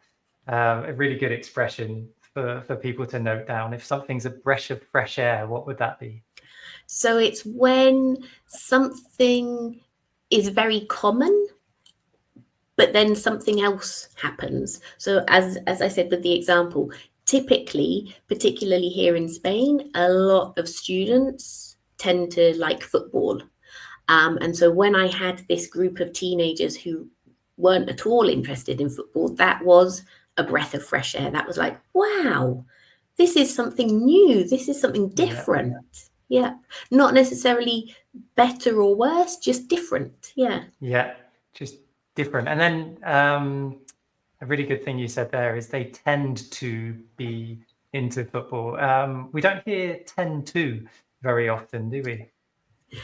Speaker 2: A really good expression for people to note down. If something's a breath of fresh air, what would that be?
Speaker 3: So it's when something is very common, but then something else happens. So as I said with the example, typically, particularly here in Spain, a lot of students tend to like football. And so when I had this group of teenagers who weren't at all interested in football, that was a breath of fresh air. That was like, wow, this is something new. This is something different. Yeah. Not necessarily better or worse, just different. Yeah.
Speaker 2: Yeah, just different. And then a really good thing you said there is they tend to be into football. We don't hear tend to very often, do we? They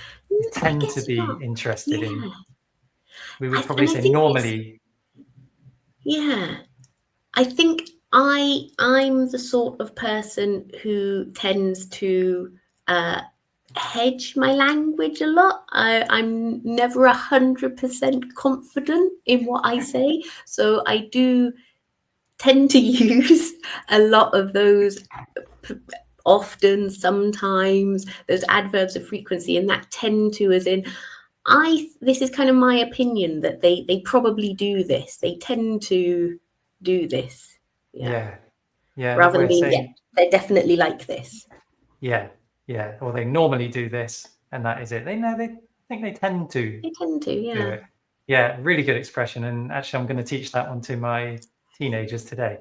Speaker 2: tend to be interested in. We would probably say normally.
Speaker 3: Yeah. I think I'm the sort of person who tends to hedge my language a lot. I'm never 100% confident in what I say. So I do tend to use a lot of those often, sometimes, those adverbs of frequency, and that tend to as in, this is kind of my opinion that they probably do this. They tend to do this.
Speaker 2: Yeah.
Speaker 3: Rather than being, they definitely like this.
Speaker 2: Yeah. Or they normally do this, and that is it. They think they tend to.
Speaker 3: They tend to, yeah.
Speaker 2: Do it. Yeah, really good expression. And actually, I'm going to teach that one to my teenagers today.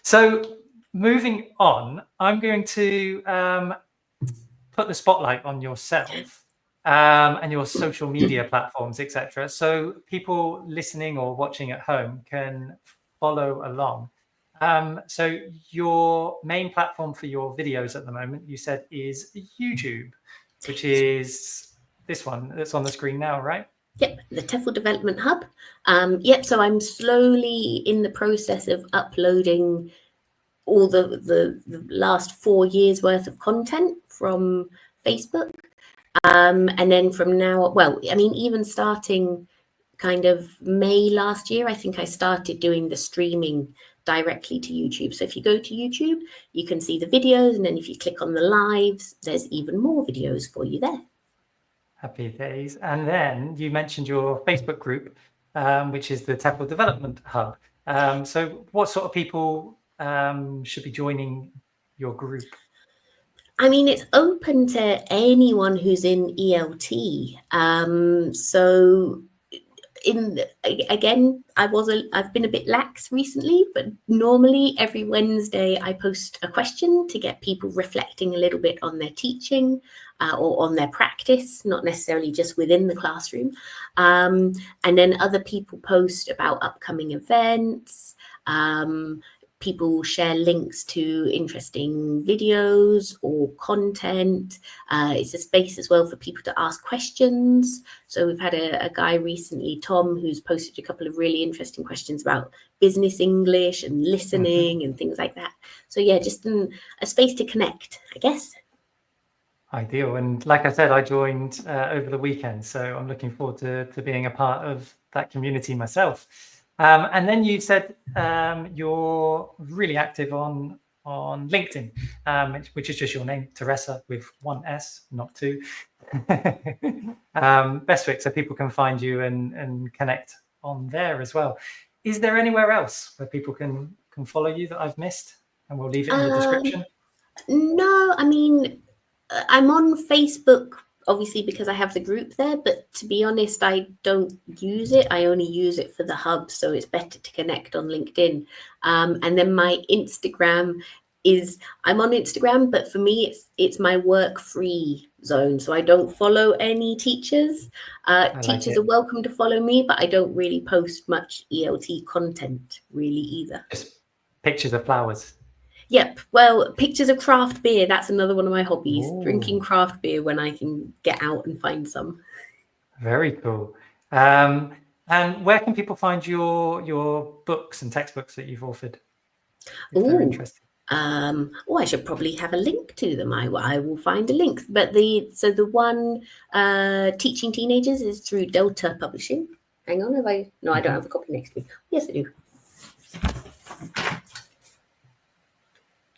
Speaker 2: So moving on, I'm going to put the spotlight on yourself and your social media platforms, etc. So people listening or watching at home can follow along. So your main platform for your videos at the moment, you said, is YouTube, which is this one that's on the screen now, right?
Speaker 3: Yep, the TEFL Development Hub. So I'm slowly in the process of uploading all the last 4 years worth of content from Facebook. And then from now, even starting kind of May last year, I think I started doing the streaming directly to YouTube. So if you go to YouTube, you can see the videos, and then if you click on the lives, there's even more videos for you there.
Speaker 2: Happy days. And then you mentioned your Facebook group, which is the TEFL Development Hub. So what sort of people should be joining your group?
Speaker 3: I mean, it's open to anyone who's in ELT. I've been a bit lax recently, but normally every Wednesday I post a question to get people reflecting a little bit on their teaching or on their practice, not necessarily just within the classroom. And then other people post about upcoming events. People share links to interesting videos or content. It's a space as well for people to ask questions. So we've had a guy recently, Tom, who's posted a couple of really interesting questions about business English and listening and things like that. So yeah, just a space to connect, I guess.
Speaker 2: Ideal. And like I said, I joined over the weekend, so I'm looking forward to being a part of that community myself. And then you said you're really active on LinkedIn, which is just your name, Teresa, with one S, not two. Bestwick, so people can find you and connect on there as well. Is there anywhere else where people can follow you that I've missed? And we'll leave it in the description.
Speaker 3: No, I mean, I'm on Facebook, obviously, because I have the group there, but to be honest, I don't use it. I only use it for the hub, so it's better to connect on LinkedIn. And then my Instagram is I'm on Instagram, but for me, it's my work-free zone. So I don't follow any teachers. Teachers are welcome to follow me, but I don't really post much ELT content really either.
Speaker 2: Just pictures of flowers.
Speaker 3: Yep. Well, pictures of craft beer. That's another one of my hobbies.
Speaker 2: Ooh.
Speaker 3: Drinking craft beer when I can get out and find some.
Speaker 2: Very cool. And where can people find your books and textbooks that you've authored? If they're interested.
Speaker 3: I should probably have a link to them. I will find a link. But the one teaching teenagers is through Delta Publishing. Hang on, I don't have a copy next to me. Yes, I do.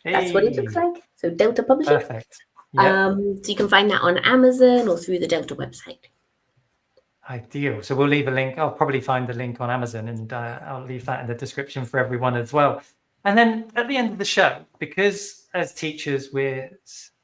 Speaker 3: Hey. That's what it looks like. So Delta Publishing.
Speaker 2: Perfect. Yep.
Speaker 3: So you can find that on Amazon or through the Delta website.
Speaker 2: Ideal. So we'll leave a link. I'll probably find the link on Amazon, and I'll leave that in the description for everyone as well. And then at the end of the show, because as teachers, we're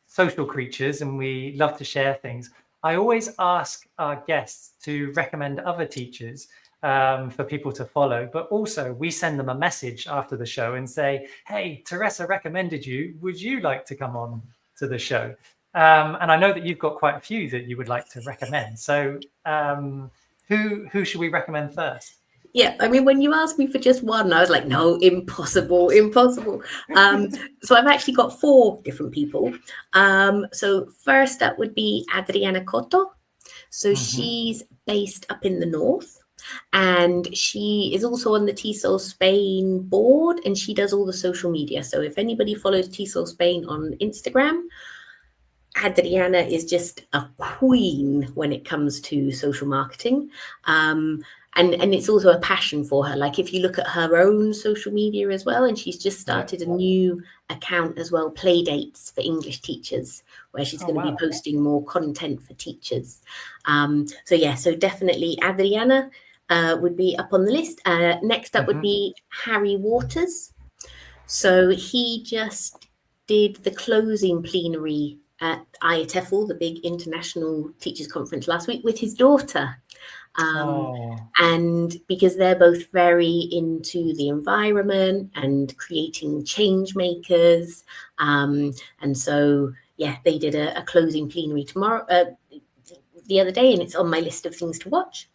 Speaker 2: social creatures and we love to share things, I always ask our guests to recommend other teachers for people to follow. But also we send them a message after the show and say, hey, Teresa recommended you. Would you like to come on to the show? And I know that you've got quite a few that you would like to recommend. So who should we recommend first?
Speaker 3: Yeah, I mean, when you asked me for just one, I was like, no, impossible. So I've actually got 4 different people. So first up would be Adriana Cotto. So she's based up in the north, and she is also on the TESOL Spain board, and she does all the social media. So if anybody follows TESOL Spain on Instagram, Adriana is just a queen when it comes to social marketing. And it's also a passion for her. Like if you look at her own social media as well, and she's just started a new account as well, Playdates for English teachers, where she's going to be posting more content for teachers. So definitely Adriana would be up on the list. Next up would be Harry Waters. So he just did the closing plenary at TEFL, the big international teachers conference last week, with his daughter. And because they're both very into the environment and creating change makers. And so, they did a closing plenary the other day, and it's on my list of things to watch.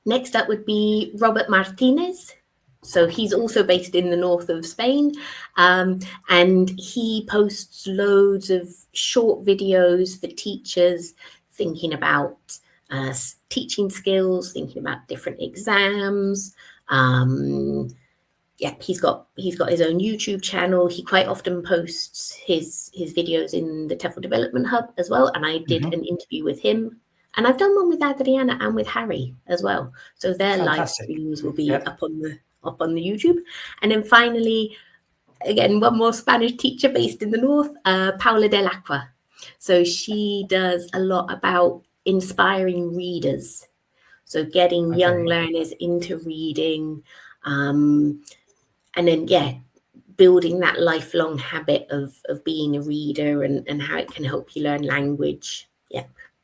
Speaker 3: Next up would be Robert Martinez. So he's also based in the north of Spain, and he posts loads of short videos for teachers thinking about teaching skills, thinking about different exams. He's got his own YouTube channel. He quite often posts his videos in the TEFL Development Hub as well. And I did an interview with him, and I've done one with Adriana and with Harry as well. So their live streams will be up on the YouTube. And then finally, again, one more Spanish teacher based in the north, Paula del Acqua. So she does a lot about inspiring readers, so getting young learners into reading, and then building that lifelong habit of being a reader and how it can help you learn language.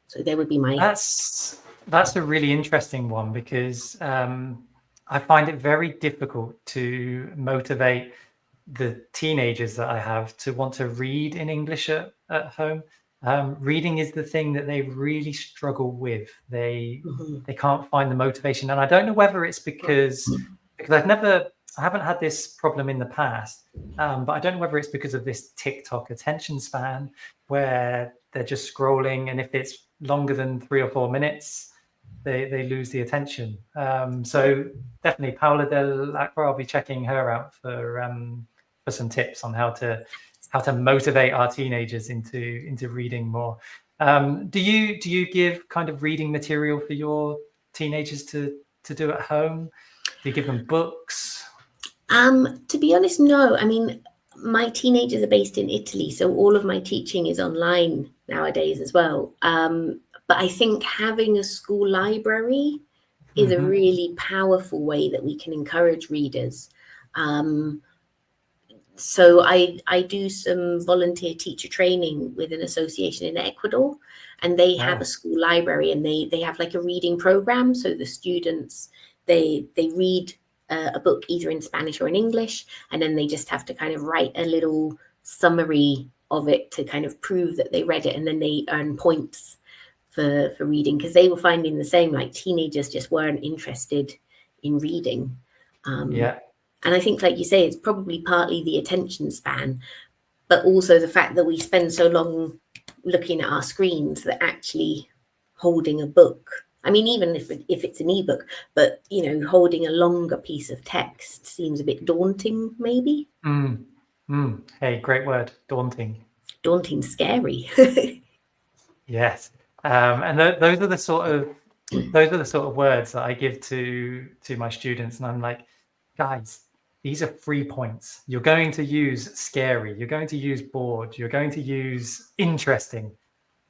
Speaker 3: So there would be my
Speaker 2: that's a really interesting one, because I find it very difficult to motivate the teenagers that I have to want to read in English at home. Reading is the thing that they really struggle with. They can't find the motivation, and I don't know whether it's because I haven't had this problem in the past, but I don't know whether it's because of this TikTok attention span where they're just scrolling, and if it's longer than 3 or 4 minutes, they lose the attention. So definitely Paula del Acqua, I'll be checking her out for some tips on how to motivate our teenagers into reading more. Do you give kind of reading material for your teenagers to do at home? Do you give them books?
Speaker 3: To be honest, no. I mean, my teenagers are based in Italy, so all of my teaching is online nowadays as well. But I think having a school library is a really powerful way that we can encourage readers. So I do some volunteer teacher training with an association in Ecuador, and they have a school library, and they have like a reading program. So the students, they read a book either in Spanish or in English, and then they just have to kind of write a little summary of it to kind of prove that they read it, and then they earn points for reading, because they were finding the same, like teenagers just weren't interested in reading.
Speaker 2: Yeah.
Speaker 3: And I think, like you say, it's probably partly the attention span, but also the fact that we spend so long looking at our screens that actually holding a book, I mean, even if it's an ebook, but, you know, holding a longer piece of text seems a bit daunting, maybe.
Speaker 2: Hey, great word, daunting.
Speaker 3: Daunting, scary.
Speaker 2: Yes. And those are the sort of words that I give to my students, and I'm like, guys, these are 3 points. You're going to use scary, you're going to use bored, you're going to use interesting.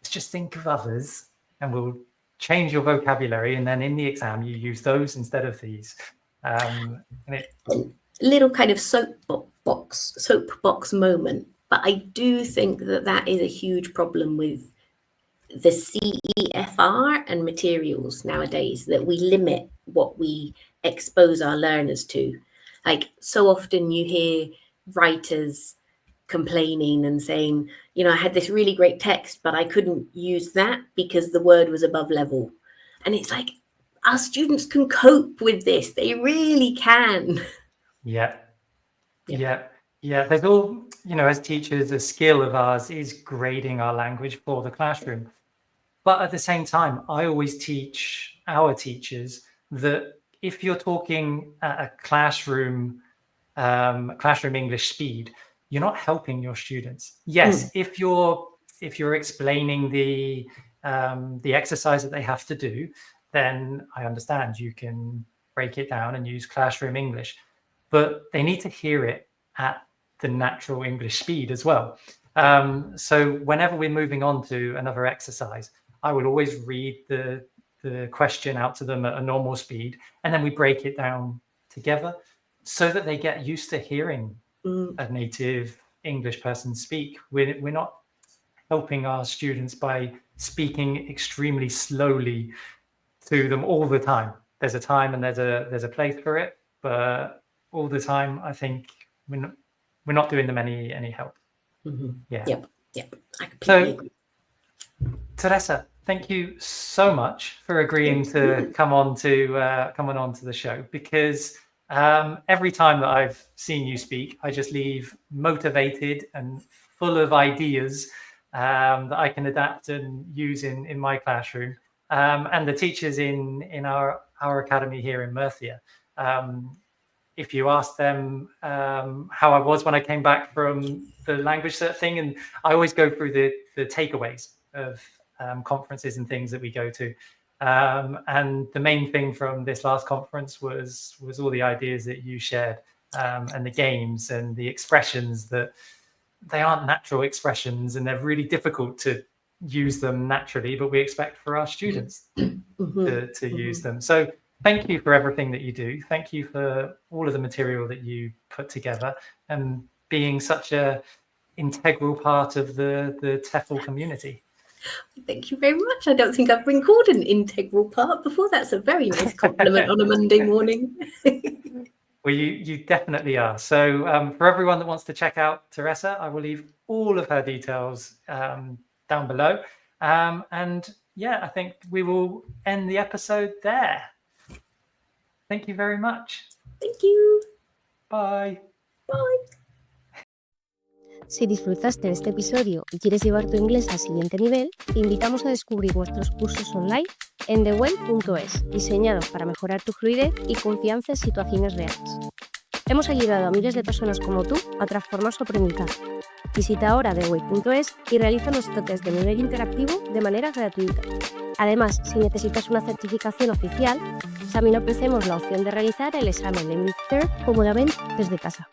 Speaker 2: Let's just think of others, and we'll change your vocabulary, and then in the exam you use those instead of these. And it
Speaker 3: little kind of soapbox moment, but I do think that is a huge problem with the CEFR and materials nowadays, that we limit what we expose our learners to. Like, so often you hear writers complaining and saying, you know, I had this really great text, but I couldn't use that because the word was above level. And it's like, our students can cope with this. They really can.
Speaker 2: Yeah. There's all, you know, as teachers, a skill of ours is grading our language for the classroom. But at the same time, I always teach our teachers that if you're talking at a classroom English speed, you're not helping your students. Yes, if you're explaining the exercise that they have to do, then I understand you can break it down and use classroom English, but they need to hear it at the natural English speed as well. So whenever we're moving on to another exercise, I will always read the question out to them at a normal speed, and then we break it down together so that they get used to hearing a native English person speak. We're not helping our students by speaking extremely slowly to them all the time. There's a time and there's a place for it, but all the time, I think we're not doing them any help. Yeah.
Speaker 3: Yep. I completely agree.
Speaker 2: Teresa, thank you so much for agreeing to come on to the show, because every time that I've seen you speak, I just leave motivated and full of ideas that I can adapt and use in my classroom. And the teachers in our academy here in Murcia, if you ask them how I was when I came back from the language cert thing, and I always go through the takeaways of conferences and things that we go to. And the main thing from this last conference was all the ideas that you shared, and the games and the expressions that they aren't natural expressions, and they're really difficult to use them naturally, but we expect for our students to use them. So thank you for everything that you do. Thank you for all of the material that you put together, and being such a integral part of the TEFL community.
Speaker 3: Thank you very much. I don't think I've been called an integral part before. That's a very nice compliment on a Monday morning.
Speaker 2: Well, you definitely are. So for everyone that wants to check out Teresa, I will leave all of her details down below. And yeah, I think we will end the episode there. Thank you very much.
Speaker 3: Thank you.
Speaker 2: Bye.
Speaker 3: Bye.
Speaker 1: Si disfrutaste de este episodio y quieres llevar tu inglés al siguiente nivel, te invitamos a descubrir nuestros cursos online en theway.es, diseñados para mejorar tu fluidez y confianza en situaciones reales. Hemos ayudado a miles de personas como tú a transformar su aprendizaje. Visita ahora theway.es y realiza nuestro test de nivel interactivo de manera gratuita. Además, si necesitas una certificación oficial, también ofrecemos la opción de realizar el examen de Mid-Third cómodamente desde casa.